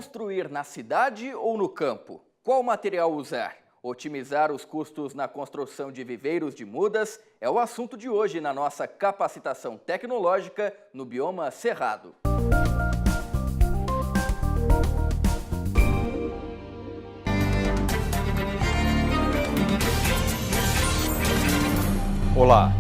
Construir na cidade ou no campo? Qual material usar? Otimizar os custos na construção de viveiros de mudas é o assunto de hoje na nossa capacitação tecnológica no bioma Cerrado. Olá,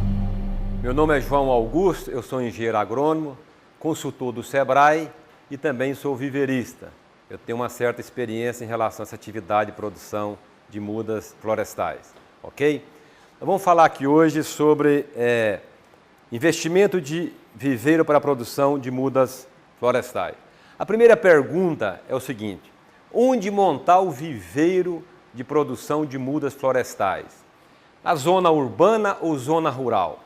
meu nome é João Augusto, eu sou engenheiro agrônomo, consultor do Sebrae e também sou viveirista. Eu tenho uma certa experiência em relação a essa atividade de produção de mudas florestais, ok? Nós vamos falar aqui hoje sobre investimento de viveiro para a produção de mudas florestais. A primeira pergunta é o seguinte: onde montar o viveiro de produção de mudas florestais? Na zona urbana ou zona rural?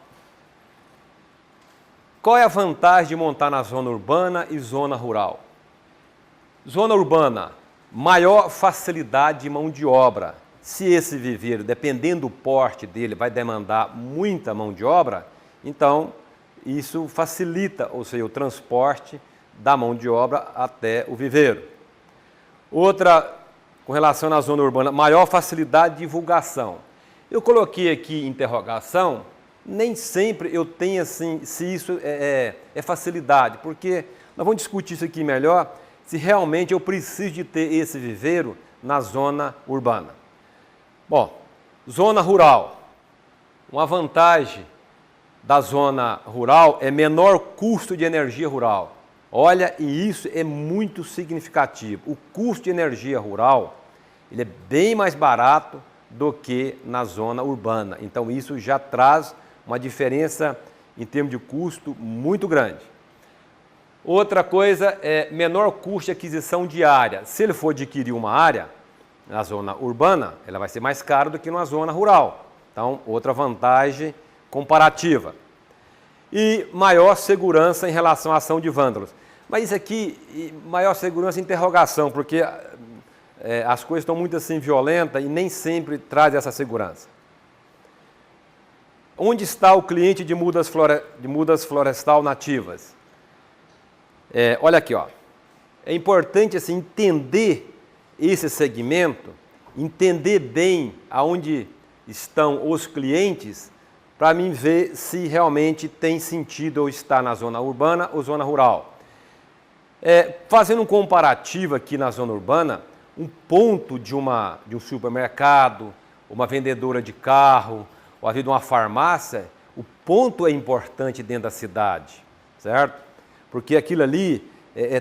Qual é a vantagem de montar na zona urbana e zona rural? Zona urbana, maior facilidade de mão de obra. Se esse viveiro, dependendo do porte dele, vai demandar muita mão de obra, então isso facilita, ou seja, o transporte da mão de obra até o viveiro. Outra, com relação à zona urbana, maior facilidade de divulgação. Eu coloquei aqui interrogação, nem sempre eu tenho assim, se isso é facilidade, porque nós vamos discutir isso aqui melhor, se realmente eu preciso de ter esse viveiro na zona urbana. Bom, zona rural. Uma vantagem da zona rural é menor custo de energia rural. Olha, e isso é muito significativo. O custo de energia rural, ele é bem mais barato do que na zona urbana. Então isso já traz uma diferença em termos de custo muito grande. Outra coisa é menor custo de aquisição de área. Se ele for adquirir uma área na zona urbana, ela vai ser mais cara do que na zona rural. Então, outra vantagem comparativa. E maior segurança em relação à ação de vândalos. Mas isso aqui, maior segurança interrogação, porque as coisas estão muito assim violentas e nem sempre traz essa segurança. Onde está o cliente de mudas florestal nativas? Olha aqui, ó. É importante assim, entender esse segmento, entender bem aonde estão os clientes, para mim ver se realmente tem sentido eu estar na zona urbana ou zona rural. Fazendo um comparativo aqui na zona urbana, um ponto de um supermercado, uma vendedora de carro, ou de uma farmácia, o ponto é importante dentro da cidade, certo? Porque aquilo ali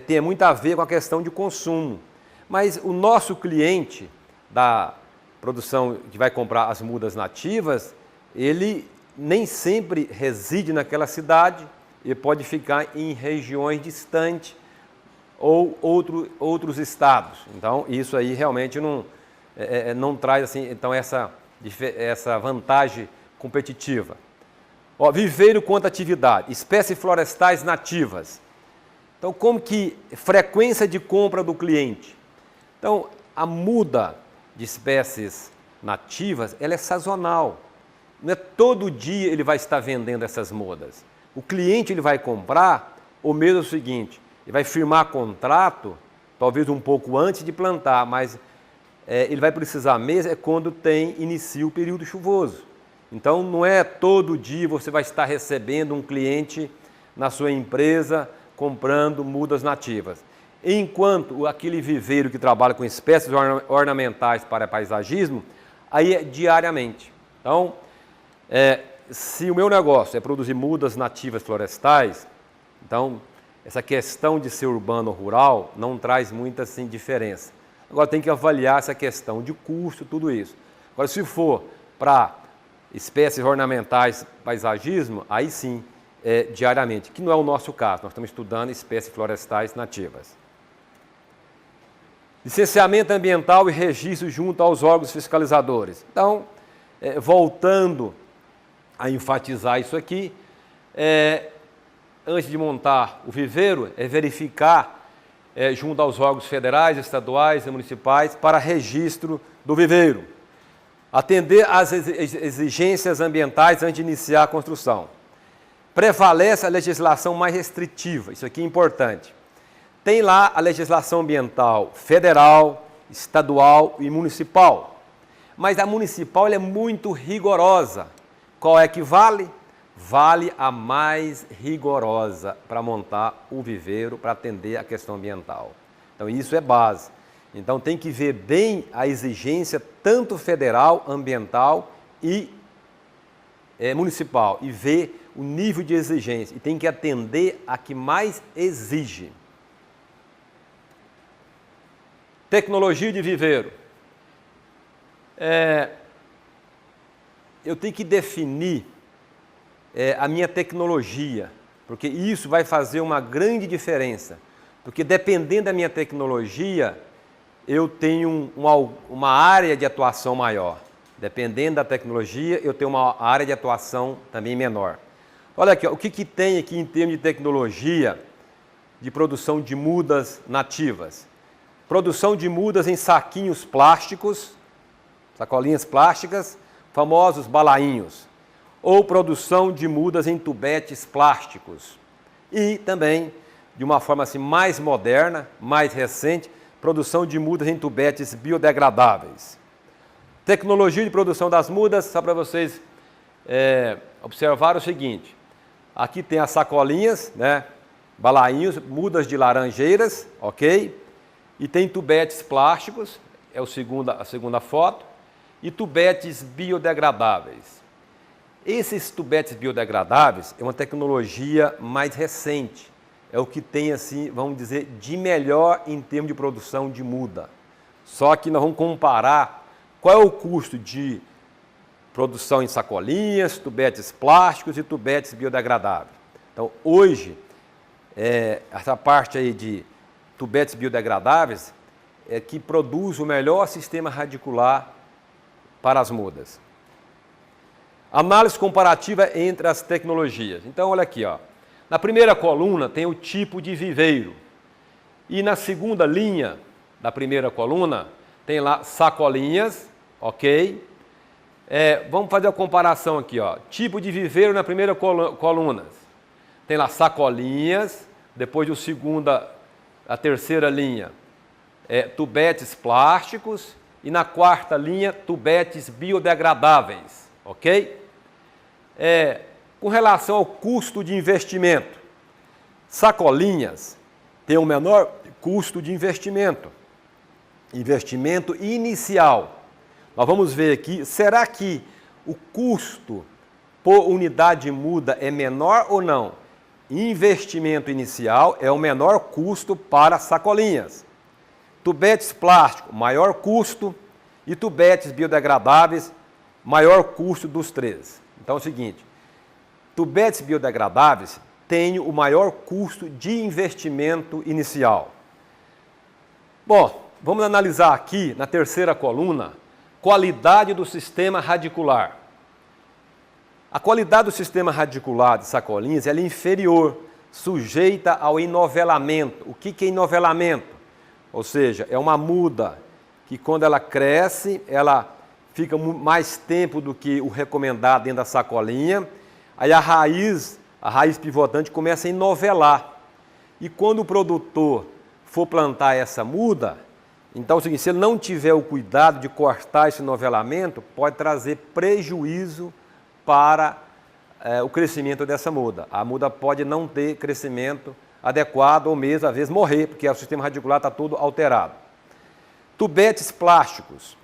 tem muito a ver com a questão de consumo. Mas o nosso cliente da produção que vai comprar as mudas nativas, ele nem sempre reside naquela cidade, ele pode ficar em regiões distantes ou outros estados. Então, isso aí realmente não traz assim, então, essa vantagem competitiva. Ó, viveiro quanto atividade, espécies florestais nativas. Então, como que frequência de compra do cliente? Então, a muda de espécies nativas, ela é sazonal. Não é todo dia ele vai estar vendendo essas mudas. O cliente ele vai comprar, ou mesmo o seguinte, ele vai firmar contrato, talvez um pouco antes de plantar, mas ele vai precisar mesmo quando inicia o período chuvoso. Então, não é todo dia você vai estar recebendo um cliente na sua empresa comprando mudas nativas. Enquanto aquele viveiro que trabalha com espécies ornamentais para paisagismo, aí é diariamente. Então, se o meu negócio é produzir mudas nativas florestais, então essa questão de ser urbano ou rural não traz muita assim, diferença. Agora tem que avaliar essa questão de custo, tudo isso. Agora, se for para espécies ornamentais, paisagismo, aí sim, diariamente, que não é o nosso caso, nós estamos estudando espécies florestais nativas. Licenciamento ambiental e registro junto aos órgãos fiscalizadores. Então, voltando a enfatizar isso aqui, antes de montar o viveiro, verificar junto aos órgãos federais, estaduais e municipais para registro do viveiro. Atender às exigências ambientais antes de iniciar a construção. Prevalece a legislação mais restritiva, isso aqui é importante. Tem lá a legislação ambiental federal, estadual e municipal. Mas a municipal ela é muito rigorosa. Qual é que vale? Vale a mais rigorosa para montar o viveiro, para atender a questão ambiental. Então isso é base. Então tem que ver bem a exigência tanto federal, ambiental e municipal. E ver o nível de exigência. E tem que atender a que mais exige. Tecnologia de viveiro. Eu tenho que definir a minha tecnologia, porque isso vai fazer uma grande diferença. Porque dependendo da minha tecnologia, eu tenho uma área de atuação maior. Dependendo da tecnologia, eu tenho uma área de atuação também menor. Olha aqui, ó, o que tem aqui em termos de tecnologia de produção de mudas nativas? Produção de mudas em saquinhos plásticos, sacolinhas plásticas, famosos balainhos. Ou produção de mudas em tubetes plásticos. E também, de uma forma assim mais moderna, mais recente, produção de mudas em tubetes biodegradáveis. Tecnologia de produção das mudas, só para vocês observar o seguinte. Aqui tem as sacolinhas, né, balainhos, mudas de laranjeiras, ok? E tem tubetes plásticos, é a segunda foto, e tubetes biodegradáveis. Esses tubetes biodegradáveis é uma tecnologia mais recente, é o que tem, assim, vamos dizer, de melhor em termos de produção de muda. Só que nós vamos comparar qual é o custo de produção em sacolinhas, tubetes plásticos e tubetes biodegradáveis. Então, hoje, essa parte aí de tubetes biodegradáveis é que produz o melhor sistema radicular para as mudas. Análise comparativa entre as tecnologias. Então, olha aqui, ó. Na primeira coluna tem o tipo de viveiro. E na segunda linha da primeira coluna tem lá sacolinhas, ok? Vamos fazer a comparação aqui, ó. Tipo de viveiro na primeira coluna. Tem lá sacolinhas, depois a terceira linha, tubetes plásticos e na quarta linha, tubetes biodegradáveis, ok? Com relação ao custo de investimento, sacolinhas têm o menor custo de investimento inicial. Nós vamos ver aqui, será que o custo por unidade de muda é menor ou não? Investimento inicial é o menor custo para sacolinhas. Tubetes plásticos, maior custo, e tubetes biodegradáveis, maior custo dos três. Então é o seguinte, tubetes biodegradáveis têm o maior custo de investimento inicial. Bom, vamos analisar aqui na terceira coluna, qualidade do sistema radicular. A qualidade do sistema radicular de sacolinhas é inferior, sujeita ao enovelamento. O que é enovelamento? Ou seja, é uma muda que quando ela cresce, ela fica mais tempo do que o recomendado dentro da sacolinha, aí a raiz pivotante começa a enovelar. E quando o produtor for plantar essa muda, então é o seguinte, se ele não tiver o cuidado de cortar esse novelamento, pode trazer prejuízo para o crescimento dessa muda. A muda pode não ter crescimento adequado ou mesmo, às vezes, morrer, porque o sistema radicular está todo alterado. Tubetes plásticos,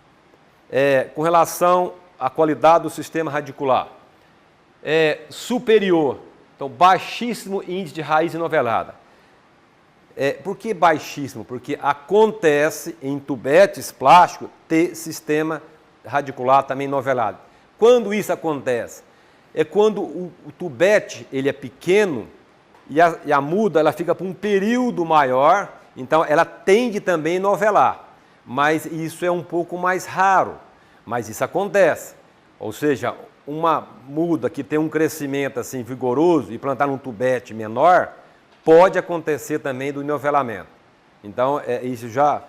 com relação à qualidade do sistema radicular, superior, então baixíssimo índice de raiz enovelada. Por que baixíssimo? Porque acontece em tubetes plásticos ter sistema radicular também novelado. Quando isso acontece? É quando o tubete ele é pequeno e a muda ela fica por um período maior, então ela tende também a novelar. Mas isso é um pouco mais raro, mas isso acontece. Ou seja, uma muda que tem um crescimento assim vigoroso e plantar num tubete menor, pode acontecer também do novelamento. Então, isso já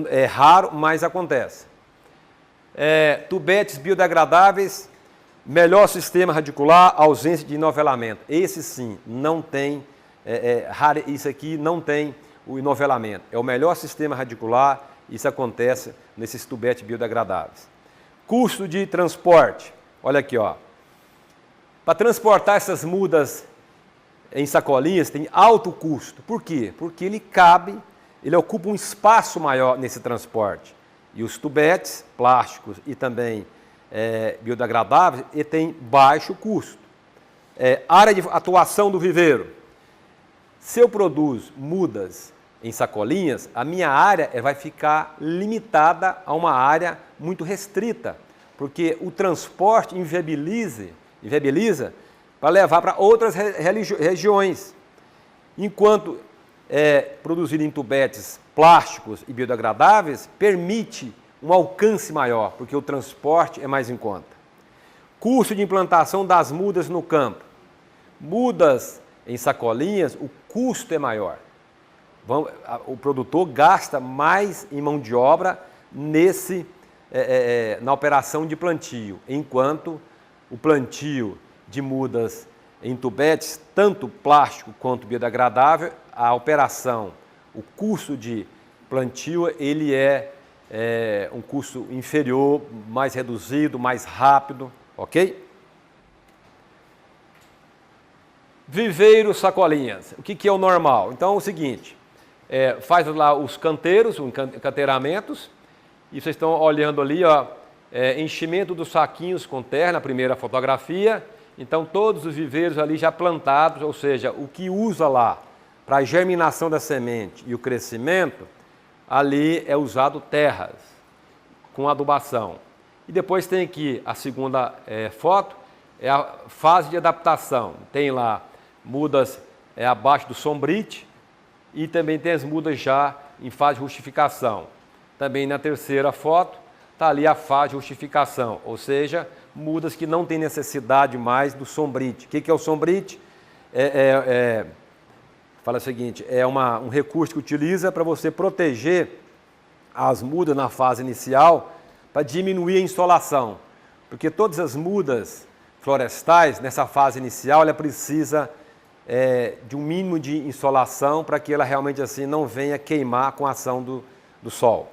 é raro, mas acontece. Tubetes biodegradáveis, melhor sistema radicular, ausência de novelamento. Esse sim, não tem, isso aqui não tem o enovelamento. É o melhor sistema radicular, isso acontece nesses tubetes biodegradáveis. Custo de transporte, olha aqui, ó. Para transportar essas mudas em sacolinhas tem alto custo. Por quê? Porque ele ocupa um espaço maior nesse transporte. E os tubetes plásticos e também biodegradáveis, ele tem baixo custo. Área de atuação do viveiro. Se eu produzo mudas em sacolinhas, a minha área vai ficar limitada a uma área muito restrita, porque o transporte inviabiliza para levar para outras regiões. Enquanto produzir em tubetes plásticos e biodegradáveis permite um alcance maior, porque o transporte é mais em conta. Custo de implantação das mudas no campo. Mudas em sacolinhas, o custo é maior. O produtor gasta mais em mão de obra na operação de plantio, enquanto o plantio de mudas em tubetes, tanto plástico quanto biodegradável, a operação, o custo de plantio, ele é um custo inferior, mais reduzido, mais rápido, ok? Viveiro sacolinhas, o que é o normal? Então é o seguinte, faz lá os canteiros, os encanteiramentos, e vocês estão olhando ali, ó, enchimento dos saquinhos com terra na primeira fotografia. Então todos os viveiros ali já plantados, ou seja, o que usa lá para a germinação da semente e o crescimento, ali é usado terras com adubação. E depois tem aqui a segunda foto, é a fase de adaptação. Tem lá mudas abaixo do sombrite e também tem as mudas já em fase de rustificação. Também na terceira foto está ali a fase de rustificação, ou seja, mudas que não têm necessidade mais do sombrite. O que é o sombrite? Fala o seguinte, é um recurso que utiliza para você proteger as mudas na fase inicial para diminuir a insolação. Porque todas as mudas florestais, nessa fase inicial, ela precisa de um mínimo de insolação para que ela realmente assim não venha queimar com a ação do sol.